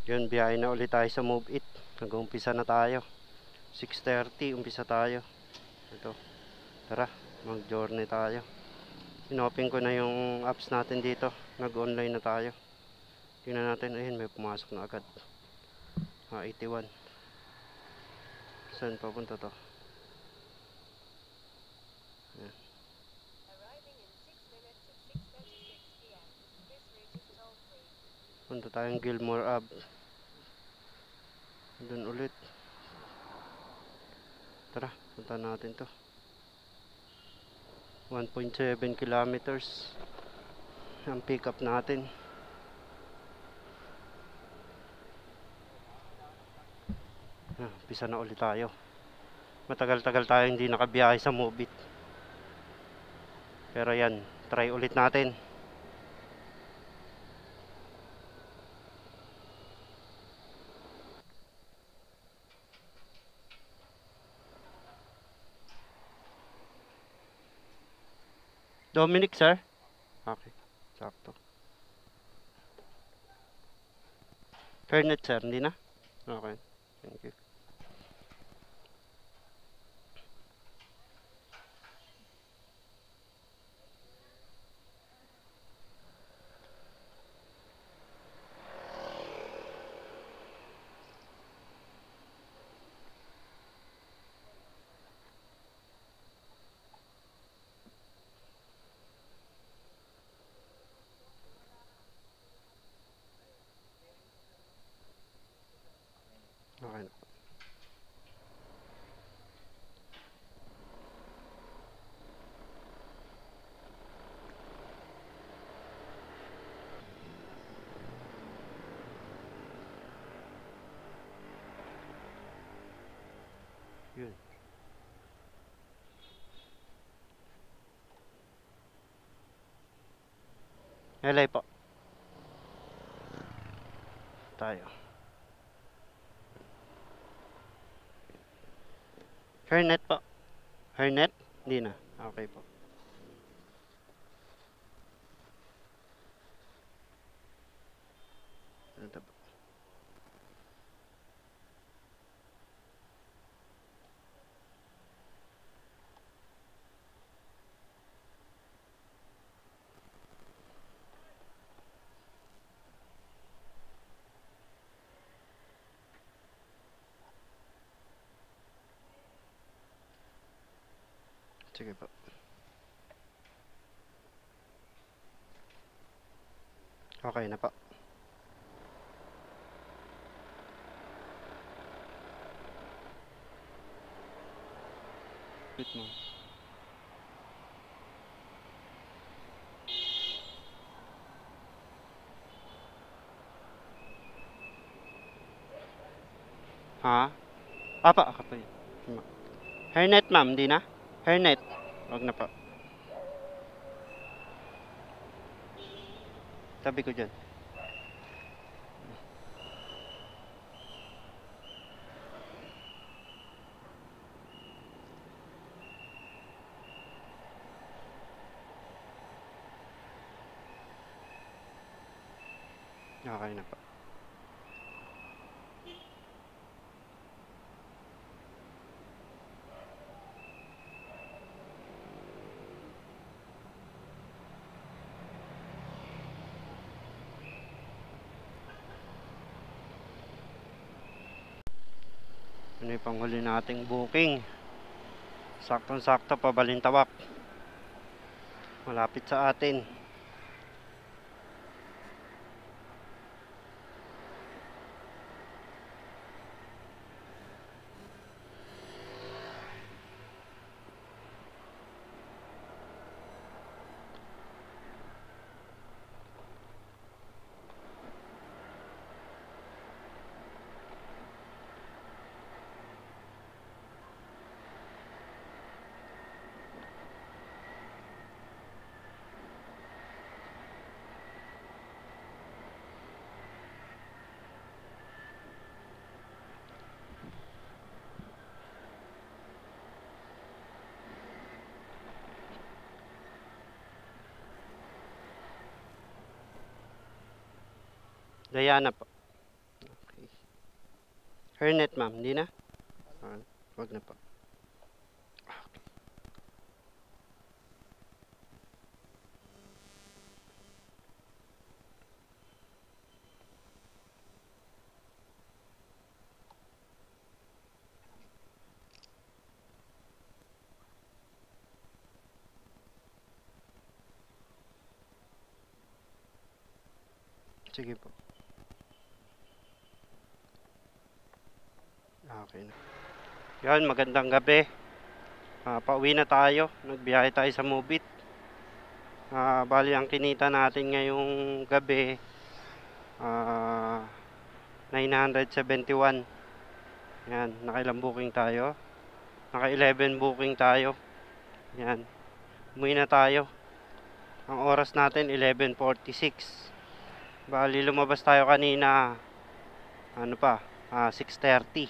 Yun, biyahe na ulit tayo sa Move It. Nag-umpisa na tayo. 6:30, umpisa tayo. Ito, tara, mag-journey tayo. Inopen ko na yung apps natin dito. Nag-online na tayo. Tingnan natin, ayun, may pumasok na agad. 81. Saan papunta to? Ayan. Punta tayong Gilmore Ave. Doon ulit. Tara, punta natin to. 1.7 kilometers ang pick up natin. Pisa na ulit tayo. Matagal-tagal tayo hindi nakabiyahe sa Move It. Pero yan, try ulit natin. Dominic, sir? Okay, sakto. Fernet, sir, hindi na? Okay, thank you. Okay na. Yun. Helay po. Tayo. Fernet po. Fernet? Hindi na. Okay po. Ito po. Sige po. Okay na po. Wait mo. Ha? Apa, ako po yun. Hairnet, ma'am, di na? Hairnet. Wag na po. Tabi ko dyan. Okay na po. Ano yung panghuli nating booking? Saktong-sakto pa Balintawak. Malapit sa atin. Diana po. Hairnet ma'am, hindi na? Ah, wag na po. Sige po. Okay na. Yan, magandang gabi. Pauwi na tayo. Nagbiyahe tayo sa Mubit. Bali, ang kinita natin ngayong gabi, 971. Yan, nakailang booking tayo? Naka 11 booking tayo. Yan, umuwi na tayo. Ang oras natin, 11:46. Bali, lumabas tayo kanina, 6:30.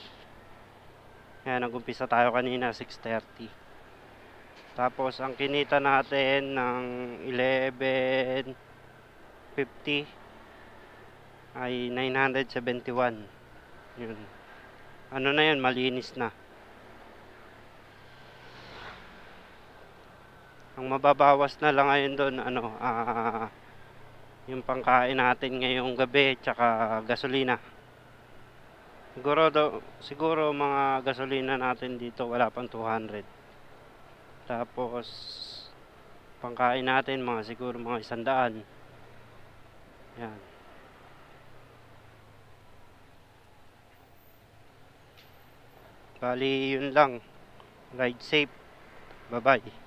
Yan, nag-umpisa tayo kanina, 6:30. Tapos, ang kinita natin ng 11:50 ay 971. Yun. Ano na yun, malinis na. Ang mababawas na lang ngayon doon, yung pangkain natin ngayong gabi, tsaka gasolina. Siguro mga gasolina natin dito wala pang 200. Tapos pangkain natin siguro mga 100. Yan. Bali yun lang. Ride safe. Bye-bye.